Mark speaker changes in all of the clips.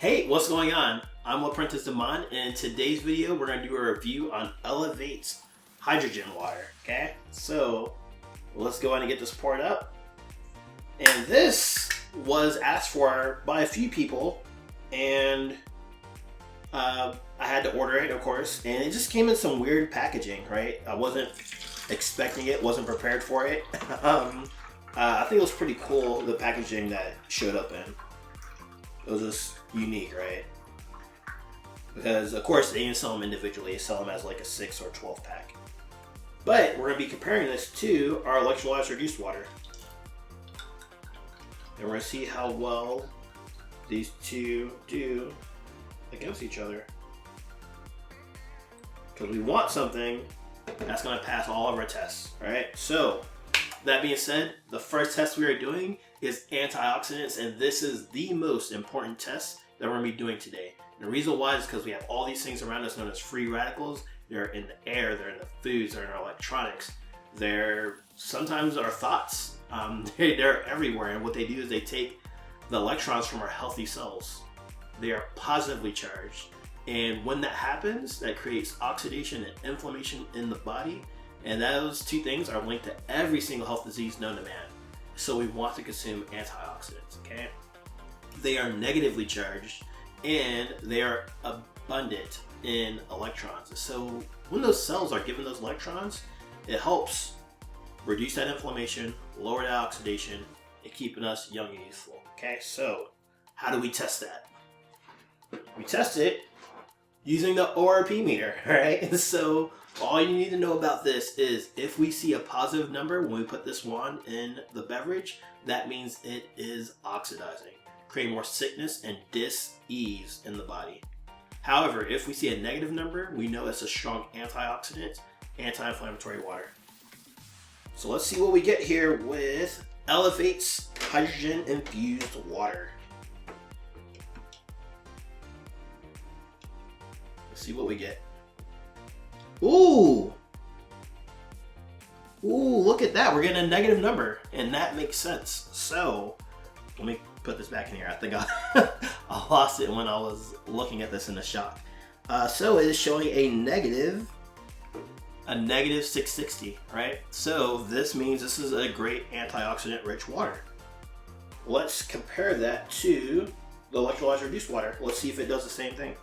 Speaker 1: Hey, what's going on? I'm Apprentice Damon, and in today's video we're going to do a review on Elevate's hydrogen water. Okay, so let's go ahead and get this poured up. And this was asked for by a few people, and I had to order it, of course, and it just came in some weird packaging, right? I wasn't expecting it, wasn't prepared for it. I think it was pretty cool, the packaging that showed up in. It was just unique, right? Because of course they didn't sell them individually, they sell them as like a 6 or 12 pack. But we're going to be comparing this to our electrolyzed reduced water. And we're going to see how well these two do against each other. Because we want something that's going to pass all of our tests, right? So, that being said, the first test we are doing is antioxidants, and this is the most important test that we're going to be doing today. And the reason why is because we have all these things around us known as free radicals. They're in the air, they're in the foods, they're in our electronics. They're sometimes our thoughts. They're everywhere, and what they do is they take the electrons from our healthy cells. They are positively charged, and when that happens, that creates oxidation and inflammation in the body, and those two things are linked to every single health disease known to man. So we want to consume antioxidants, okay? They are negatively charged, and they are abundant in electrons. So when those cells are given those electrons, it helps reduce that inflammation, lower that oxidation, and keeping us young and youthful. Okay, so how do we test that? We test it using the ORP meter, right? So all you need to know about this is if we see a positive number when we put this one in the beverage, that means it is oxidizing, creating more sickness and dis-ease in the body. However, if we see a negative number, we know it's a strong antioxidant, anti-inflammatory water. So let's see what we get here with Elevate's hydrogen infused water. Let's see what we get. Ooh! Ooh, look at that. We're getting a negative number, and that makes sense. So, let me put this back in here. I think I lost it when I was looking at this in the shop. So it is showing a negative 660, right? So this means this is a great antioxidant rich water. Let's compare that to the electrolyzed reduced water. Let's see if it does the same thing.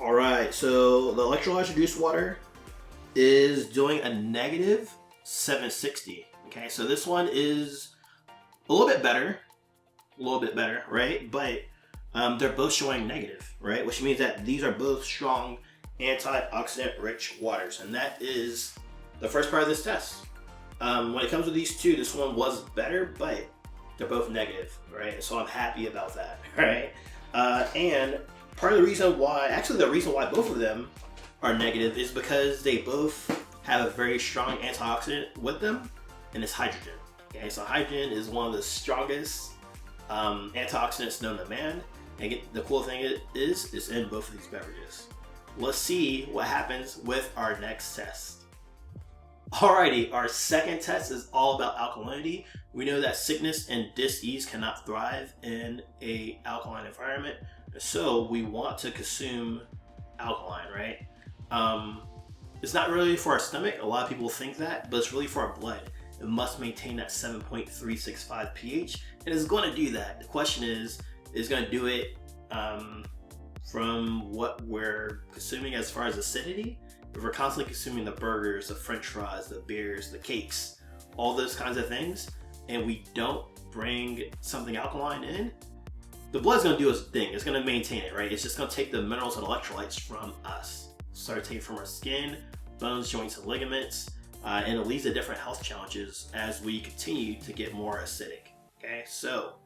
Speaker 1: Alright, so the electrolyzed reduced water is doing a negative 760. Okay, so this one is a little bit better, right? But they're both showing negative, right? Which means that these are both strong antioxidant rich waters, and that is the first part of this test. When it comes to these two, this one was better, but they're both negative, right? So I'm happy about that, right? And part of the reason why, actually the reason why both of them are negative is because they both have a very strong antioxidant with them, and it's hydrogen. Okay, so hydrogen is one of the strongest antioxidants known to man, and the cool thing is it's in both of these beverages. Let's see what happens with our next test. Alrighty, our second test is all about alkalinity. We know that sickness and dis-ease cannot thrive in an alkaline environment, so we want to consume alkaline, right? It's not really for our stomach. A lot of people think that, but it's really for our blood. It must maintain that 7.365 pH, and it's going to do that. The question is going to do it from what we're consuming as far as acidity? If we're constantly consuming the burgers, the french fries, the beers, the cakes, all those kinds of things, and we don't bring something alkaline in, the blood's going to do its thing. It's going to maintain it, right? It's just going to take the minerals and electrolytes from us. Start taking from our skin, bones, joints, and ligaments, and it leads to different health challenges as we continue to get more acidic. Okay, so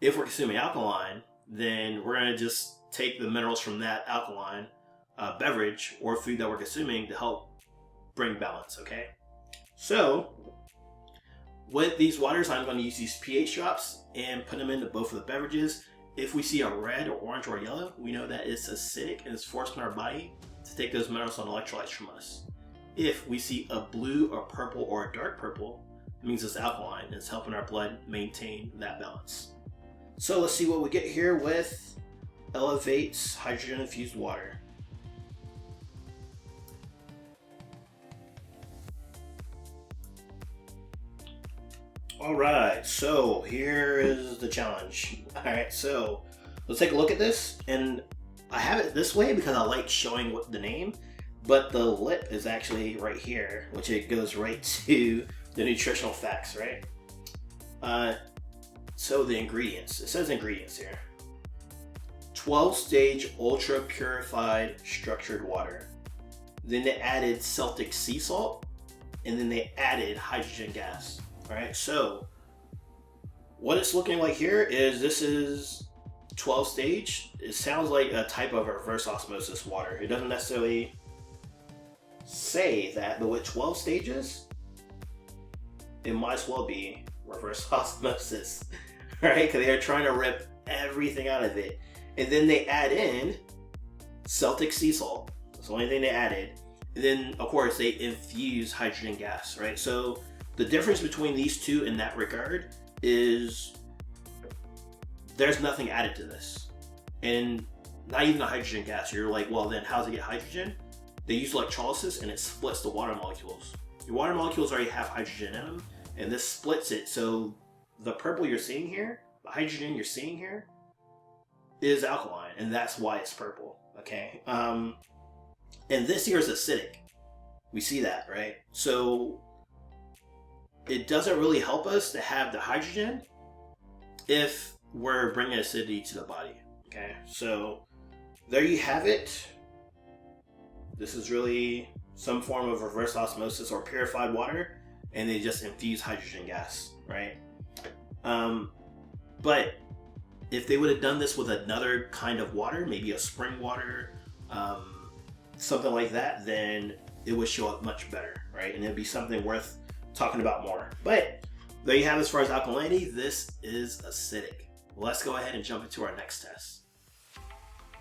Speaker 1: if we're consuming alkaline, then we're going to just take the minerals from that alkaline beverage or food that we're consuming to help bring balance. Okay, so with these waters, I'm going to use these pH drops and put them into both of the beverages. If we see a red or orange or yellow, we know that it's acidic and it's forcing our body to take those minerals and electrolytes from us. If we see a blue or purple or a dark purple, It means it's alkaline and it's helping our blood maintain that balance. So let's see what we get here with Elevate's hydrogen infused water. Alright, so here is the challenge. Alright, so let's take a look at this, and I have it this way because I like showing what the name, but the lip is actually right here, which it goes right to the nutritional facts, right? So the ingredients, it says ingredients here. 12-stage ultra purified structured water. Then they added Celtic sea salt, and then they added hydrogen gas. Alright, so what it's looking like here is this is 12 stage. It sounds like a type of reverse osmosis water. It doesn't necessarily say that, but with 12 stages, it might as well be reverse osmosis, right? Because they're trying to rip everything out of it. And then they add in Celtic sea salt. That's the only thing they added. And then, of course, they infuse hydrogen gas, right? So the difference between these two in that regard is there's nothing added to this. And not even the hydrogen gas. You're like, well, then how does it get hydrogen? They use electrolysis and it splits the water molecules. Your water molecules already have hydrogen in them, and this splits it. So the purple you're seeing here, the hydrogen you're seeing here, is alkaline, and that's why it's purple, okay? And this here is acidic. We see that, right? So it doesn't really help us to have the hydrogen if we're bringing acidity to the body, okay? So there you have it. This is really some form of reverse osmosis or purified water, and they just infuse hydrogen gas, right? But if they would have done this with another kind of water, maybe a spring water, something like that, then it would show up much better, right? And it'd be something worth talking about more. But there you have it. As far as alkalinity, this is acidic. Let's go ahead and jump into our next test.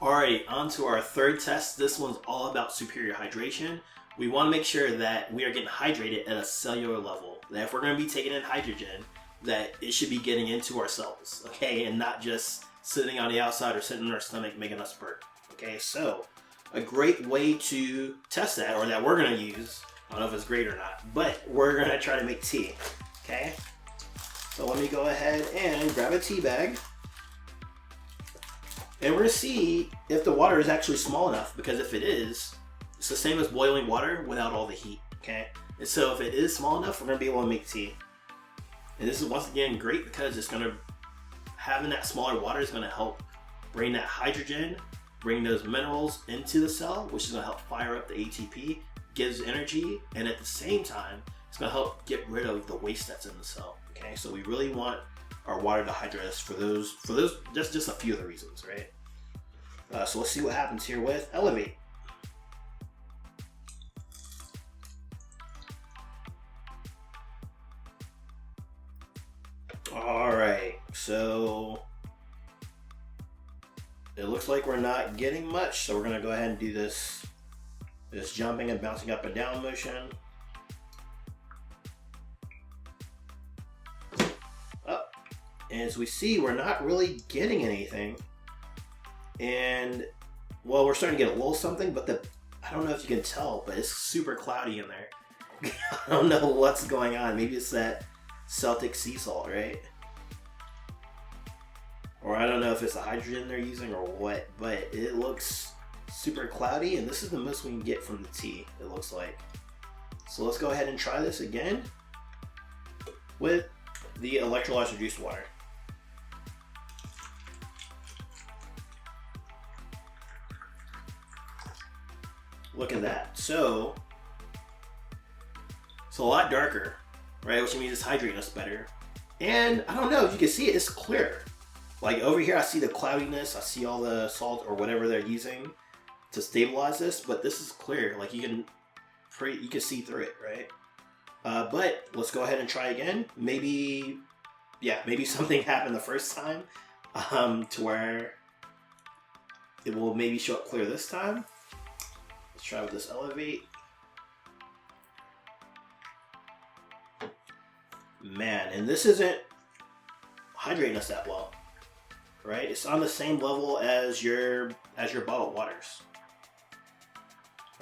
Speaker 1: Alrighty, on to our third test. This one's all about superior hydration. We want to make sure that we are getting hydrated at a cellular level. That if we're going to be taking in hydrogen, that it should be getting into our cells, okay? And not just sitting on the outside or sitting in our stomach making us burp, okay? So a great way to test that, or that we're going to use, I don't know if it's great or not, but we're going to try to make tea, okay? So let me go ahead and grab a tea bag. And we're going to see if the water is actually small enough, because if it is, it's the same as boiling water without all the heat, okay? And so if it is small enough, we're going to be able to make tea. And this is once again great because it's going to, having that smaller water is going to help bring that hydrogen, bring those minerals into the cell, which is going to help fire up the ATP, gives energy, and at the same time, it's going to help get rid of the waste that's in the cell, okay? So we really want our water to hydrate us for those, just a few of the reasons, right? So let's see what happens here with Elevate. Alright, so it looks like we're not getting much, so we're going to go ahead and do this jumping and bouncing up and down motion. Up. And as we see, we're not really getting anything. And, well, we're starting to get a little something, but I don't know if you can tell, but it's super cloudy in there. I don't know what's going on. Maybe it's that Celtic sea salt, right? Or I don't know if it's the hydrogen they're using or what, but it looks super cloudy, and this is the most we can get from the tea, it looks like. So let's go ahead and try this again with the electrolyzed reduced water. Look at that. So it's a lot darker, right? Which means it's hydrating us better. And I don't know if you can see it, it's clear. Like over here, I see the cloudiness, I see all the salt or whatever they're using to stabilize this, but this is clear. Like you can see through it, right? But let's go ahead and try again. Maybe something happened the first time to where it will maybe show up clear this time. Let's try with this Elevate. man, and this isn't hydrating us that well, right? It's on the same level as your bottled waters,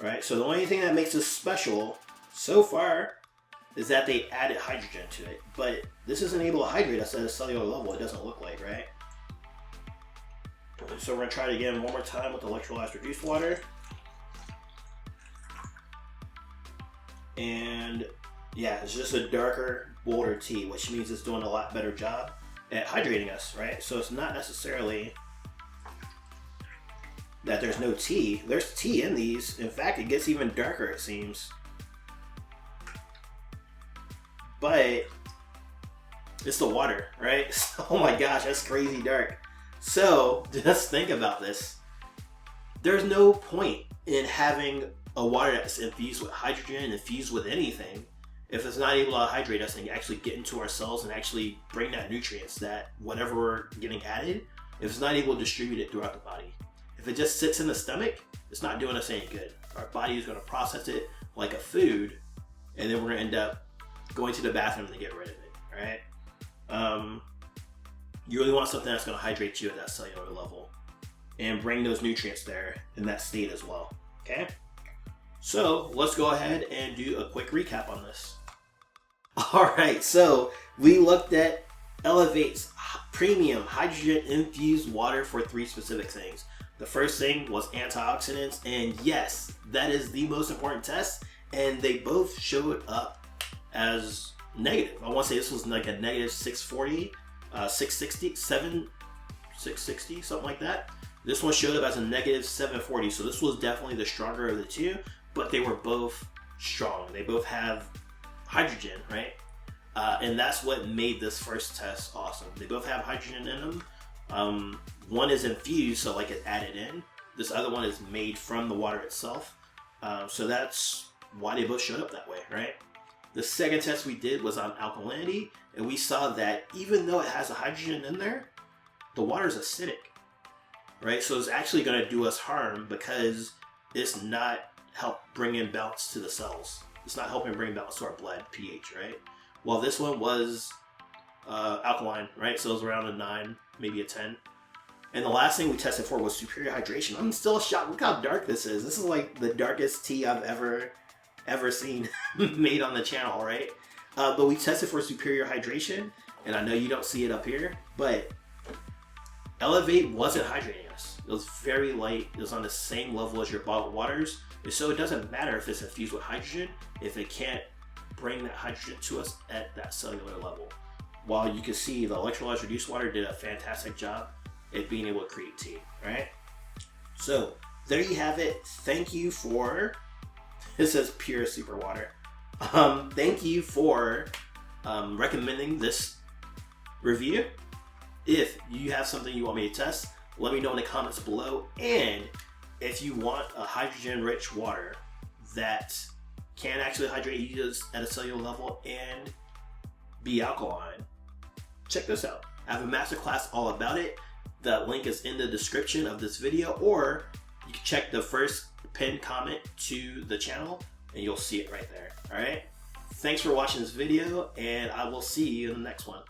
Speaker 1: right? So the only thing that makes this special so far is that they added hydrogen to it, but this isn't able to hydrate us at a cellular level. It doesn't look like, right? So we're gonna try it again one more time with electrolyzed reduced water. And yeah, it's just a darker, bolder tea, which means it's doing a lot better job at hydrating us, right? So it's not necessarily that there's no tea. There's tea in these. In fact, it gets even darker, it seems. But it's the water, right? Oh my gosh, that's crazy dark. So just think about this. There's no point in having a water that's infused with hydrogen, infused with anything, if it's not able to hydrate us and actually get into our cells and actually bring that nutrients, that whatever we're getting added, if it's not able to distribute it throughout the body. If it just sits in the stomach, it's not doing us any good. Our body is going to process it like a food, and then we're going to end up going to the bathroom to get rid of it, right? You really want something that's going to hydrate you at that cellular level and bring those nutrients there in that state as well, okay? So let's go ahead and do a quick recap on this. All right, so we looked at Elevate's premium hydrogen infused water for 3 specific things. The first thing was antioxidants, and yes, that is the most important test, and they both showed up as negative. I want to say this was like a negative 640, 660, 660, something like that. This one showed up as a negative 740, so this was definitely the stronger of the two, but they were both strong. They both have hydrogen, right? And that's what made this first test awesome. They both have hydrogen in them. One is infused, so like it's added in. This other one is made from the water itself. So that's why they both showed up that way, right? The second test we did was on alkalinity, and we saw that even though it has a hydrogen in there, the water is acidic, right? So it's actually going to do us harm because it's not help bring in balance to the cells. It's not helping bring balance to our blood pH, right? Well, this one was alkaline, right? So it was around a 9, maybe a 10. And the last thing we tested for was superior hydration. I'm still shocked. Look how dark this is. This is like the darkest tea I've ever seen made on the channel, right? But we tested for superior hydration, and I know you don't see it up here, but Elevate wasn't hydrating us. It was very light. It was on the same level as your bottled waters. And so it doesn't matter if it's infused with hydrogen if it can't bring that hydrogen to us at that cellular level. While you can see the electrolyzed reduced water did a fantastic job at being able to create tea, right? So there you have it. Thank you for, it says pure super water. Thank you for recommending this review. If you have something you want me to test, let me know in the comments below. And if you want a hydrogen-rich water that can actually hydrate you at a cellular level and be alkaline, check this out. I have a masterclass all about it. The link is in the description of this video, or you can check the first pinned comment to the channel and you'll see it right there. All right. Thanks for watching this video, and I will see you in the next one.